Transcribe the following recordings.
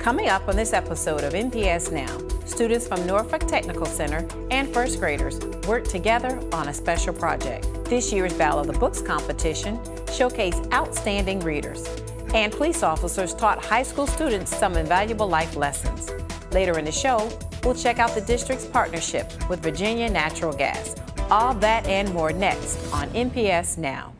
Coming up on this episode of NPS Now, students from Norfolk Technical Center and first graders work together on a special project. This year's Battle of the Books competition showcased outstanding readers, and police officers taught high school students some invaluable life lessons. Later in the show, we'll check out the district's partnership with Virginia Natural Gas. All that and more next on NPS Now.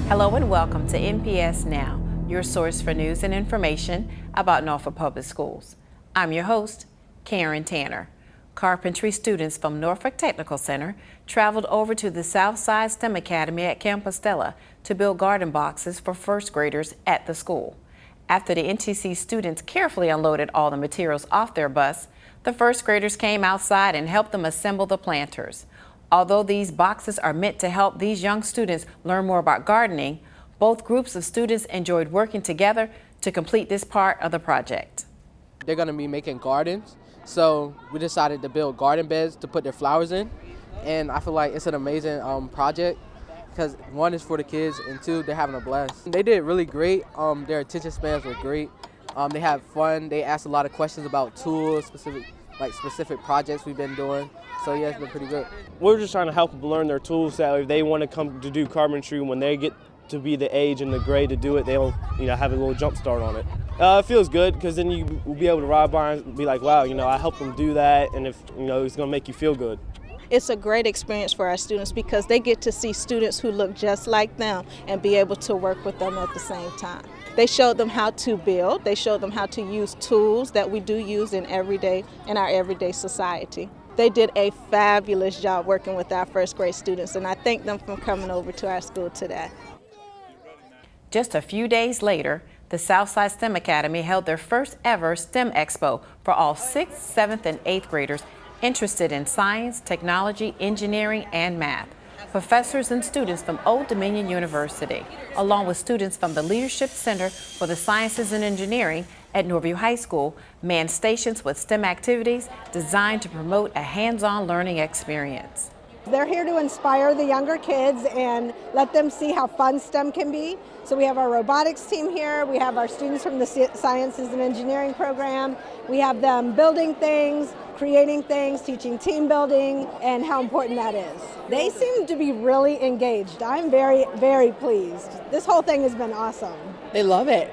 Hello and welcome to NPS Now, your source for news and information about Norfolk Public Schools. I'm your host, Karen Tanner. Carpentry students from Norfolk Technical Center traveled over to the Southside STEM Academy at Campostella to build garden boxes for first graders at the school. After the NTC students carefully unloaded all the materials off their bus, the first graders came outside and helped them assemble the planters. Although these boxes are meant to help these young students learn more about gardening, both groups of students enjoyed working together to complete this part of the project. They're going to be making gardens, so we decided to build garden beds to put their flowers in, and I feel like it's an amazing project because one is for the kids and two, they're having a blast. They did really great. Their attention spans were great. They had fun. They asked a lot of questions about tools, specific projects we've been doing. So yeah, it's been pretty good. We're just trying to help them learn their tools so if they want to come to do carpentry, when they get to be the age and the grade to do it, they'll have a little jump start on it. It feels good because then you will be able to ride by and be like, wow, I helped them do that, and if it's going to make you feel good. It's a great experience for our students because they get to see students who look just like them and be able to work with them at the same time. They showed them how to build. They showed them how to use tools that we do use in our everyday society. They did a fabulous job working with our first grade students, and I thank them for coming over to our school today. Just a few days later, the Southside STEM Academy held their first ever STEM Expo for all 6th, 7th, and 8th graders interested in science, technology, engineering, and math. Professors and students from Old Dominion University, along with students from the Leadership Center for the Sciences and Engineering at Norview High School, manned stations with STEM activities designed to promote a hands-on learning experience. They're here to inspire the younger kids and let them see how fun STEM can be. So we have our robotics team here, we have our students from the Sciences and Engineering program, we have them building things, creating things, teaching team building, and how important that is. They seem to be really engaged. I'm very, very pleased. This whole thing has been awesome. They love it.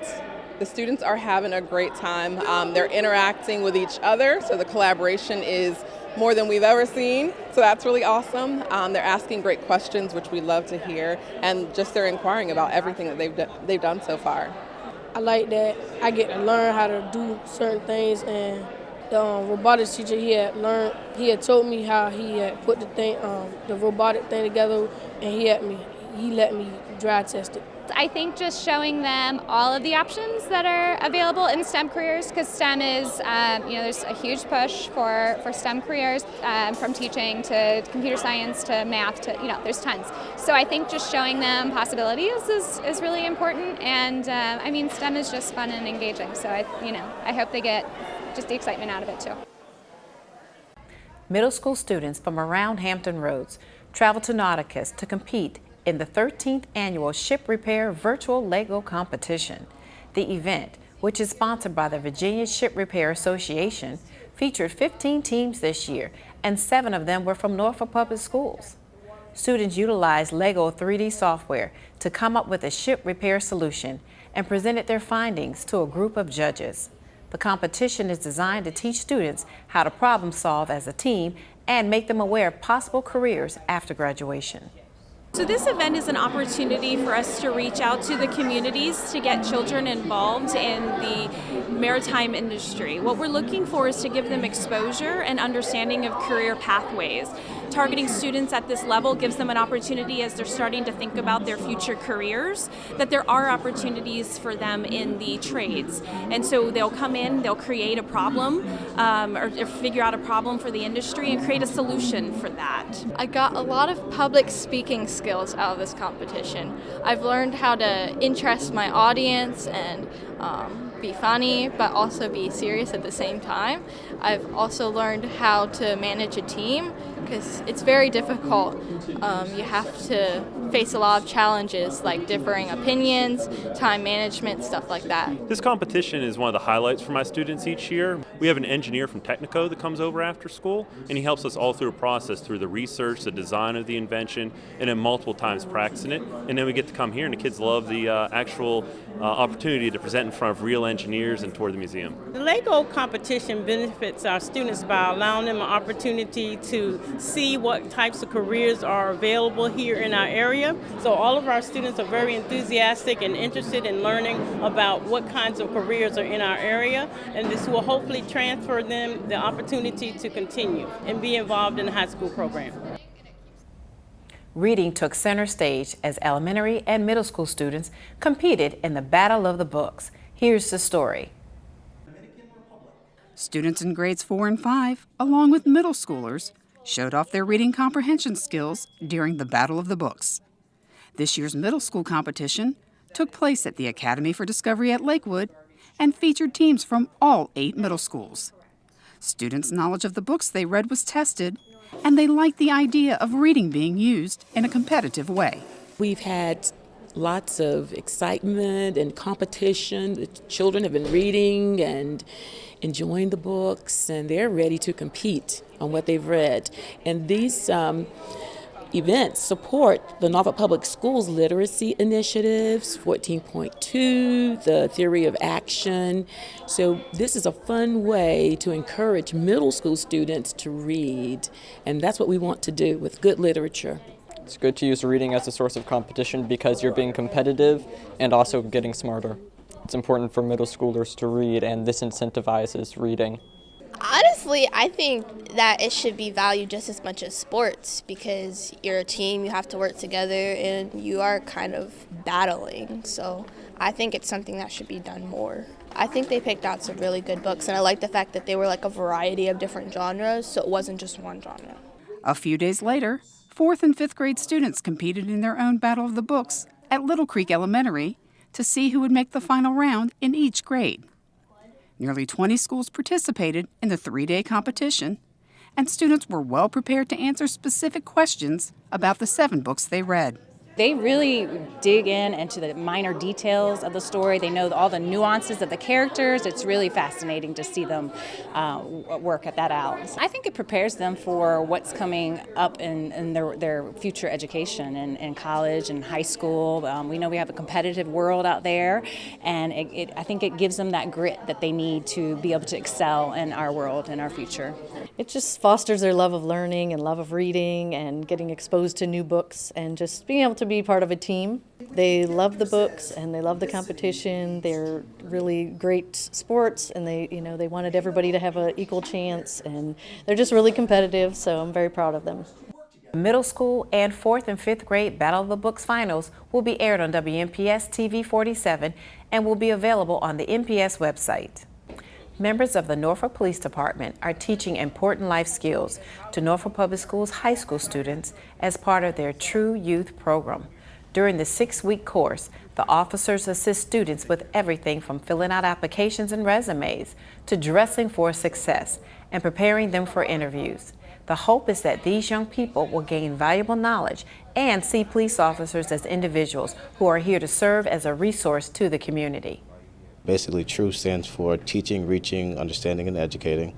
The students are having a great time. They're interacting with each other, so the collaboration is more than we've ever seen, so that's really awesome. They're asking great questions, which we love to hear, and just they're inquiring about everything that they've done so far. I like that I get to learn how to do certain things, and the robotics teacher he had told me how he had put the robotic thing together, and he let me dry test it. I think just showing them all of the options that are available in STEM careers, because STEM is, there's a huge push for STEM careers, from teaching to computer science to math to, there's tons. So I think just showing them possibilities is really important, and STEM is just fun and engaging. So I hope they get just the excitement out of it too. Middle school students from around Hampton Roads traveled to Nauticus to compete in the 13th annual Ship Repair Virtual Lego Competition. The event, which is sponsored by the Virginia Ship Repair Association, featured 15 teams this year, and 7 of them were from Norfolk Public Schools. Students utilized Lego 3D software to come up with a ship repair solution and presented their findings to a group of judges. The competition is designed to teach students how to problem solve as a team and make them aware of possible careers after graduation. So this event is an opportunity for us to reach out to the communities to get children involved in the maritime industry. What we're looking for is to give them exposure and understanding of career pathways. Targeting students at this level gives them an opportunity as they're starting to think about their future careers, that there are opportunities for them in the trades. And so they'll come in, they'll create a problem or figure out a problem for the industry and create a solution for that. I got a lot of public speaking skills out of this competition. I've learned how to interest my audience and be funny, but also be serious at the same time. I've also learned how to manage a team because it's very difficult. You have to face a lot of challenges like differing opinions, time management, stuff like that. This competition is one of the highlights for my students each year. We have an engineer from Technico that comes over after school, and he helps us all through a process through the research, the design of the invention, and then multiple times practicing it. And then we get to come here, and the kids love the actual opportunity to present in front of real engineers and tour the museum. The Lego competition benefits our students by allowing them an opportunity to see what types of careers are available here in our area. So all of our students are very enthusiastic and interested in learning about what kinds of careers are in our area, and this will hopefully transfer them the opportunity to continue and be involved in the high school program. Reading took center stage as elementary and middle school students competed in the Battle of the Books. Here's the story. Students in grades 4 and 5, along with middle schoolers, showed off their reading comprehension skills during the Battle of the Books. This year's middle school competition took place at the Academy for Discovery at Lakewood and featured teams from all 8 middle schools. Students' knowledge of the books they read was tested, and they liked the idea of reading being used in a competitive way. We've had lots of excitement and competition. The children have been reading and enjoying the books, and they're ready to compete on what they've read. And these events support the Norfolk Public Schools literacy initiatives, 14.2, the theory of action. So this is a fun way to encourage middle school students to read, and that's what we want to do with good literature. It's good to use reading as a source of competition because you're being competitive and also getting smarter. It's important for middle schoolers to read, and this incentivizes reading. Honestly, I think that it should be valued just as much as sports because you're a team, you have to work together, and you are kind of battling. So I think it's something that should be done more. I think they picked out some really good books, and I like the fact that they were like a variety of different genres, so it wasn't just one genre. A few days later, 4th and 5th grade students competed in their own Battle of the Books at Little Creek Elementary to see who would make the final round in each grade. Nearly 20 schools participated in the 3-day competition, and students were well prepared to answer specific questions about the 7 books they read. They really dig into the minor details of the story. They know all the nuances of the characters. It's really fascinating to see them work at that out. I think it prepares them for what's coming up in their future education in college and high school. We know we have a competitive world out there, and I think it gives them that grit that they need to be able to excel in our world and our future. It just fosters their love of learning and love of reading and getting exposed to new books and just being able to be part of a team. They love the books and they love the competition. They're really great sports, and they wanted everybody to have an equal chance, and they're just really competitive, so I'm very proud of them. Middle school and 4th and 5th grade Battle of the Books finals will be aired on WNPS-TV 47 and will be available on the NPS website. Members of the Norfolk Police Department are teaching important life skills to Norfolk Public Schools high school students as part of their True Youth program. During the 6-week course, the officers assist students with everything from filling out applications and resumes to dressing for success and preparing them for interviews. The hope is that these young people will gain valuable knowledge and see police officers as individuals who are here to serve as a resource to the community. Basically, TRUE stands for Teaching, Reaching, Understanding, and Educating.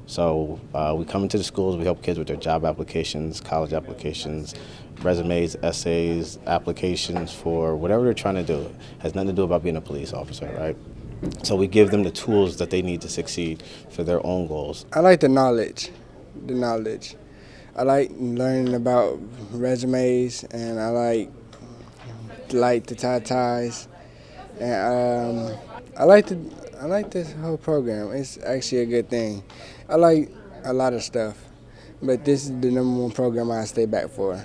So we come into the schools, we help kids with their job applications, college applications, resumes, essays, applications for whatever they're trying to do. It has nothing to do about being a police officer, right? So we give them the tools that they need to succeed for their own goals. I like the knowledge. I like learning about resumes, and I like the tie ties. And I like I like this whole program. It's actually a good thing. I like a lot of stuff, but this is the #1 program I stay back for.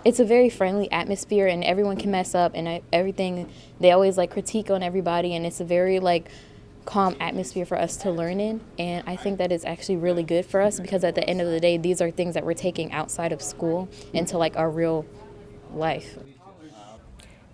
It's a very friendly atmosphere, and everyone can mess up, and everything, they always like critique on everybody, and it's a very like calm atmosphere for us to learn in, and I think that is actually really good for us because at the end of the day, these are things that we're taking outside of school into like our real life.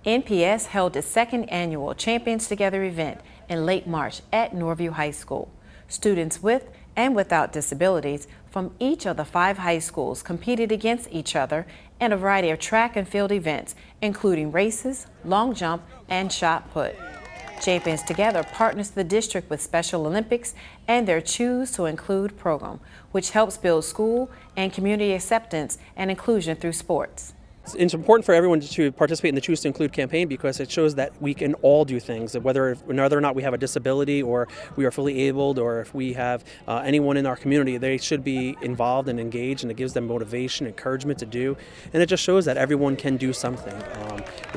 NPS held its second annual Champions Together event in late March at Norview High School. Students with and without disabilities from each of the 5 high schools competed against each other in a variety of track and field events, including races, long jump, and shot put. Champions Together partners the district with Special Olympics and their Choose to Include program, which helps build school and community acceptance and inclusion through sports. It's important for everyone to participate in the Choose to Include campaign because it shows that we can all do things, whether or not we have a disability or we are fully abled or if we have anyone in our community, they should be involved and engaged, and it gives them motivation, encouragement to do, and it just shows that everyone can do something.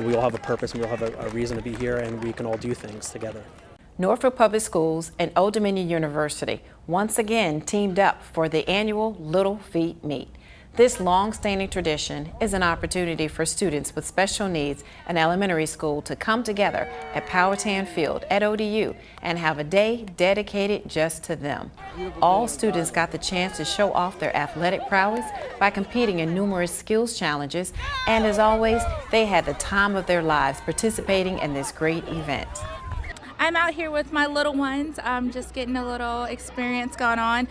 We all have a purpose and we all have a reason to be here, and we can all do things together. Norfolk Public Schools and Old Dominion University once again teamed up for the annual Little Feet Meet. This long-standing tradition is an opportunity for students with special needs in elementary school to come together at Powhatan Field at ODU and have a day dedicated just to them. All students got the chance to show off their athletic prowess by competing in numerous skills challenges, and as always, they had the time of their lives participating in this great event. I'm out here with my little ones, just getting a little experience going on.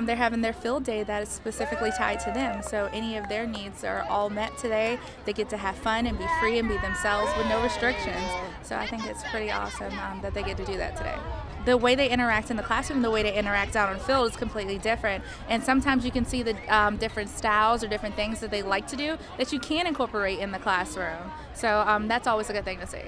They're having their field day that is specifically tied to them, so any of their needs are all met today. They get to have fun and be free and be themselves with no restrictions, so I think it's pretty awesome that they get to do that today. The way they interact in the classroom, the way they interact out on the field is completely different, and sometimes you can see the different styles or different things that they like to do that you can incorporate in the classroom, so that's always a good thing to see.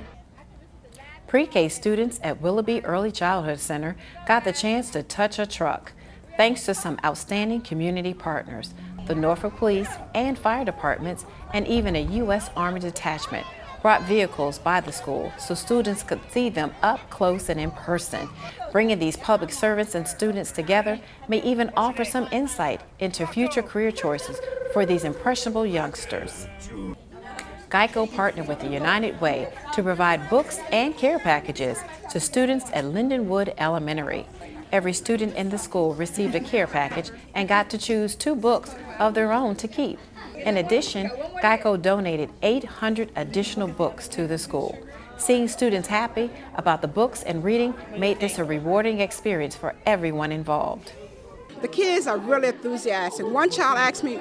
Pre-K students at Willoughby Early Childhood Center got the chance to touch a truck. Thanks to some outstanding community partners, the Norfolk Police and Fire Departments, and even a U.S. Army detachment brought vehicles by the school so students could see them up close and in person. Bringing these public servants and students together may even offer some insight into future career choices for these impressionable youngsters. Geico partnered with the United Way to provide books and care packages to students at Lindenwood Elementary. Every student in the school received a care package and got to choose 2 books of their own to keep. In addition, Geico donated 800 additional books to the school. Seeing students happy about the books and reading made this a rewarding experience for everyone involved. The kids are really enthusiastic. One child asked me,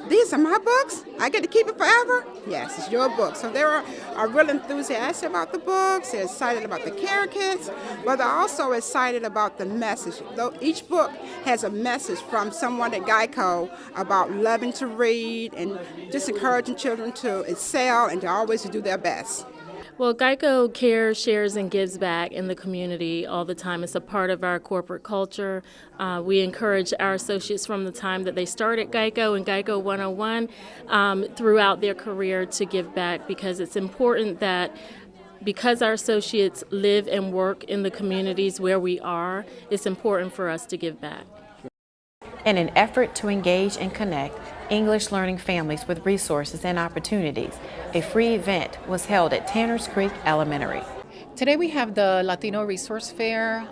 "These are my books? I get to keep it forever?" Yes, it's your book. So they are really enthusiastic about the books. They're excited about the care kits, but they're also excited about the message. Though each book has a message from someone at Geico about loving to read and just encouraging children to excel and to always do their best. Well, Geico cares, shares, and gives back in the community all the time. It's a part of our corporate culture. We encourage our associates from the time that they start at Geico and Geico 101 throughout their career to give back, because it's important that because our associates live and work in the communities where we are, it's important for us to give back. In an effort to engage and connect English learning families with resources and opportunities, a free event was held at Tanners Creek Elementary. Today we have the Latino Resource Fair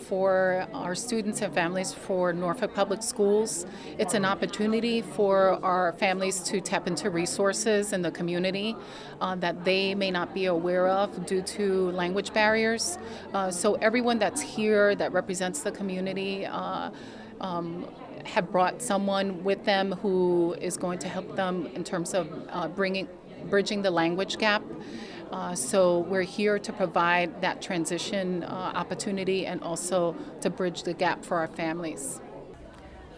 for our students and families for Norfolk Public Schools. It's an opportunity for our families to tap into resources in the community that they may not be aware of due to language barriers. So everyone that's here that represents the community have brought someone with them who is going to help them in terms of bridging the language gap. So we're here to provide that transition opportunity and also to bridge the gap for our families.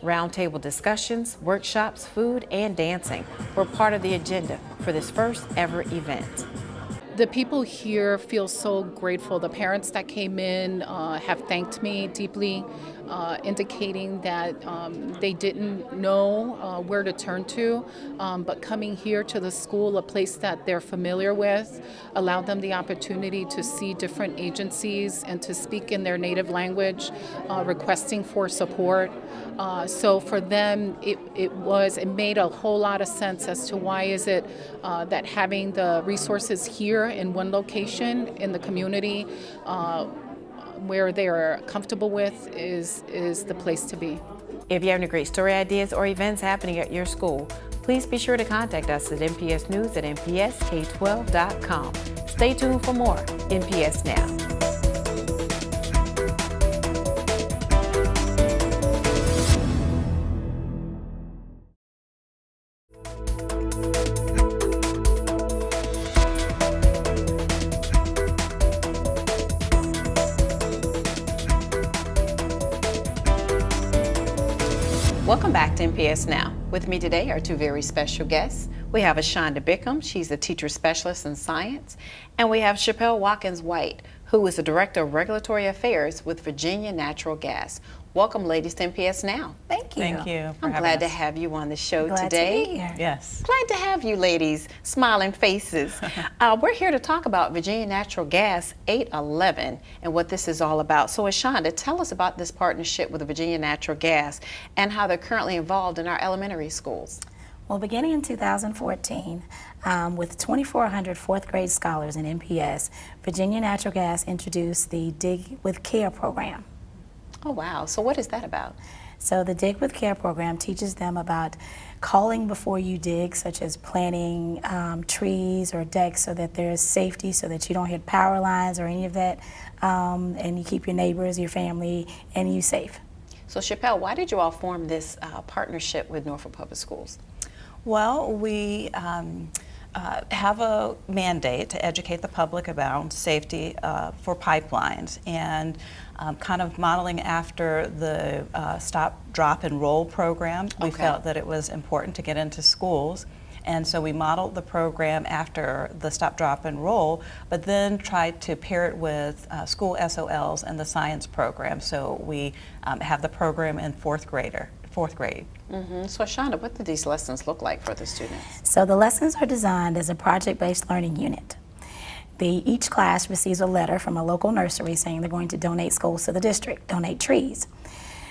Roundtable discussions, workshops, food, and dancing were part of the agenda for this first ever event. The people here feel so grateful. The parents that came in have thanked me deeply indicating that they didn't know where to turn to, but coming here to the school, a place that they're familiar with, allowed them the opportunity to see different agencies and to speak in their native language, requesting for support. So for them, it made a whole lot of sense as to why is it that having the resources here in one location in the community where they're comfortable with is the place to be. If you have any great story ideas or events happening at your school, please be sure to contact us at npsnews@npsk12.com. Stay tuned for more NPS Now. Welcome back to NPS Now. With me today are two very special guests. We have Ashonda Bickham, she's a teacher specialist in science, and we have Chappelle Watkins-White, who is the Director of Regulatory Affairs with Virginia Natural Gas. Welcome, ladies, to NPS Now. Thank you. Thank you for I'm having glad to us. have you on the show Glad today. to be here. Yes. Glad to have you, ladies, smiling faces. We're here to talk about Virginia Natural Gas 811 and what this is all about. So, Ashonda, tell us about this partnership with Virginia Natural Gas and how they're currently involved in our elementary schools. Well, beginning in 2014, with 2,400 fourth grade scholars in NPS, Virginia Natural Gas introduced the Dig with Care program. Oh, wow. So what is that about? So the Dig with Care program teaches them about calling before you dig, such as planting trees or decks so that there's safety, so that you don't hit power lines or any of that, and you keep your neighbors, your family, and you safe. So Chappelle, why did you all form this partnership with Norfolk Public Schools? Well, we have a mandate to educate the public about safety for pipelines, and kind of modeling after the Stop, Drop, and Roll program. We felt that it was important to get into schools, and so we modeled the program after the Stop, Drop, and Roll, but then tried to pair it with school SOLs and the science program. So we have the program in fourth grade. Mm-hmm. So Ashonda, what do these lessons look like for the students? So the lessons are designed as a project-based learning unit. Each class receives a letter from a local nursery saying they're going to donate schools to the district, donate trees.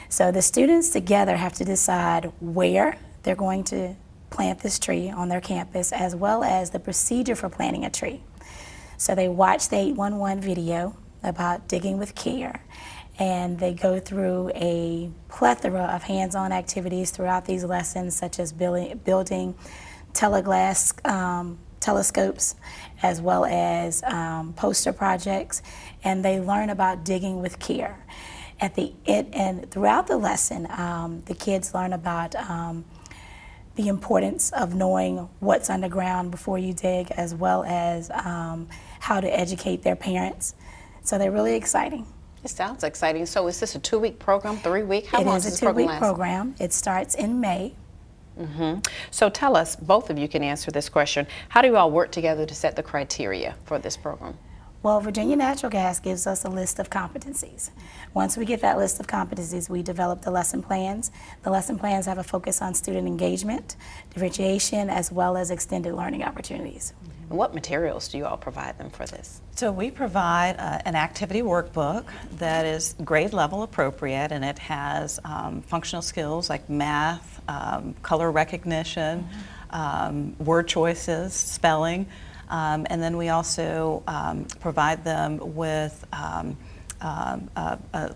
So the students together have to decide where they're going to plant this tree on their campus, as well as the procedure for planting a tree. So they watch the 811 video about digging with care, and they go through a plethora of hands-on activities throughout these lessons, such as building teleglass telescopes, as well as poster projects, and they learn about digging with care. And throughout the lesson, the kids learn about the importance of knowing what's underground before you dig, as well as how to educate their parents. So they're really exciting. It sounds exciting. So is this a 2-week program, 3-week? How long does this program last? It is a 2-week program. It starts in May. Mm-hmm. So tell us, both of you can answer this question, how do you all work together to set the criteria for this program? Well, Virginia Natural Gas gives us a list of competencies. Once we get that list of competencies, we develop the lesson plans. The lesson plans have a focus on student engagement, differentiation, as well as extended learning opportunities. And what materials do you all provide them for this? So we provide an activity workbook that is grade level appropriate, and it has functional skills like math, color recognition, word choices, spelling, and then we also provide them with a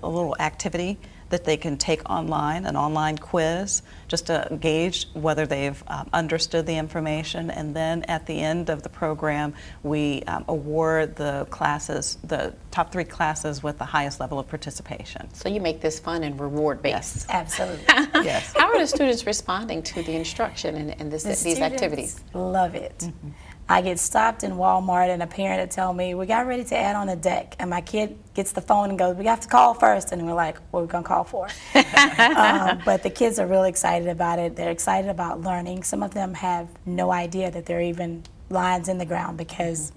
little activity that they can take online, an online quiz, just to gauge whether they've understood the information. And then at the end of the program, we award the classes, the top 3 classes with the highest level of participation. So you make this fun and reward-based. Yes. Absolutely. Yes. How are the students responding to the instruction and these activities? Love it. I get stopped in Walmart and a parent will tell me, we got ready to add on a deck, and my kid gets the phone and goes, we have to call first, and we're like, what are we going to call for? But the kids are really excited about it. They're excited about learning. Some of them have no idea that there are even lines in the ground because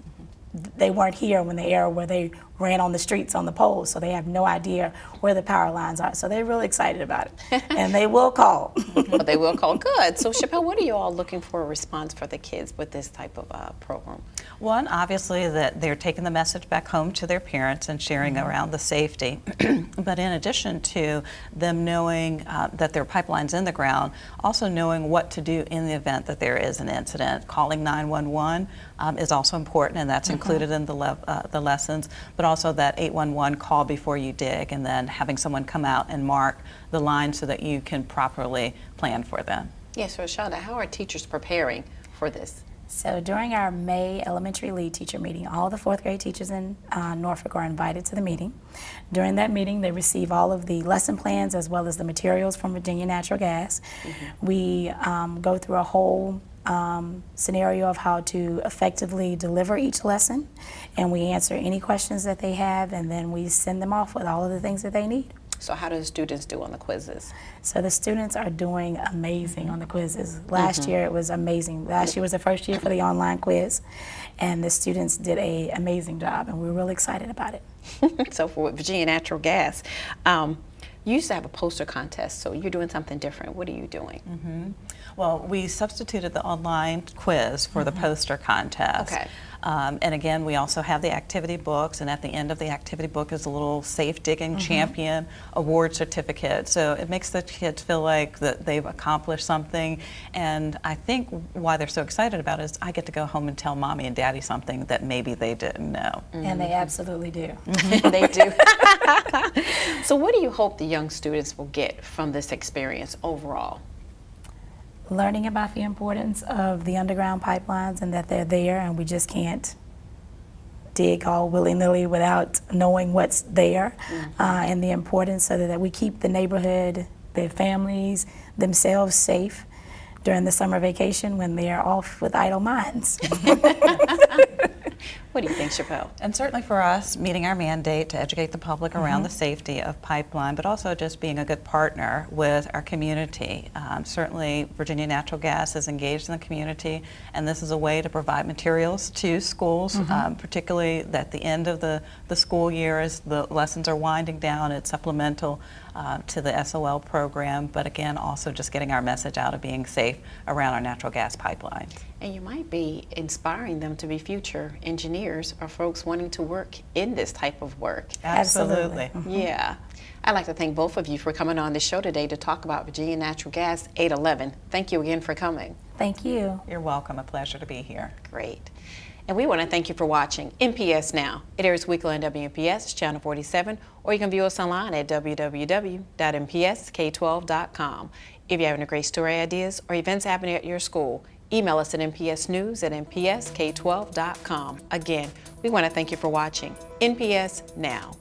they weren't here when the era where they ran on the streets on the poles, so they have no idea where the power lines are. So they're really excited about it, and they will call. But they will call. Good. So Chappelle, what are you all looking for a response for the kids with this type of program? One, obviously, that they're taking the message back home to their parents and sharing around the safety. But in addition to them knowing that there are pipelines in the ground, also knowing what to do in the event that there is an incident. Calling 911 is also important, and that's included in the lessons, but also that 811 call before you dig, and then having someone come out and mark the line so that you can properly plan for them. Yes, so Shonda, how are teachers preparing for this? So during our May elementary lead teacher meeting, all the 4th grade teachers in Norfolk are invited to the meeting. During that meeting, they receive all of the lesson plans as well as the materials from Virginia Natural Gas. We go through a whole scenario of how to effectively deliver each lesson, and we answer any questions that they have, and then we send them off with all of the things that they need. So how do the students do on the quizzes? So the students are doing amazing on the quizzes. Last year it was amazing. Last year was the first year for the online quiz, and the students did an amazing job, and we're really excited about it. So for Virginia Natural Gas, you used to have a poster contest, so you're doing something different. What are you doing? Well, we substituted the online quiz for the poster contest. Okay. And again, we also have the activity books, and at the end of the activity book is a little Safe Digging Champion award certificate. So it makes the kids feel like that they've accomplished something. And I think why they're so excited about it is I get to go home and tell mommy and daddy something that maybe they didn't know. And they absolutely do. They do. So what do you hope the young students will get from this experience overall? Learning about the importance of the underground pipelines and that they're there, and we just can't dig all willy-nilly without knowing what's there, and the importance so that we keep the neighborhood, their families, themselves safe during the summer vacation when they're off with idle minds. What do you think, Chappelle? And certainly for us, meeting our mandate to educate the public around the safety of pipeline, but also just being a good partner with our community. Certainly, Virginia Natural Gas is engaged in the community, and this is a way to provide materials to schools, particularly at the end of the school year as the lessons are winding down. It's supplemental to the SOL program, but again, also just getting our message out of being safe around our natural gas pipelines. And you might be inspiring them to be future engineers or folks wanting to work in this type of work. Absolutely. Yeah. I'd like to thank both of you for coming on the show today to talk about Virginia Natural Gas 811. Thank you again for coming. Thank you. You're welcome. A pleasure to be here. Great. And we want to thank you for watching NPS Now. It airs weekly on WNPS Channel 47, or you can view us online at www.npsk12.com. If you're having a great story ideas or events happening at your school, email us at npsnews@npsk12.com. Again, we want to thank you for watching NPS Now.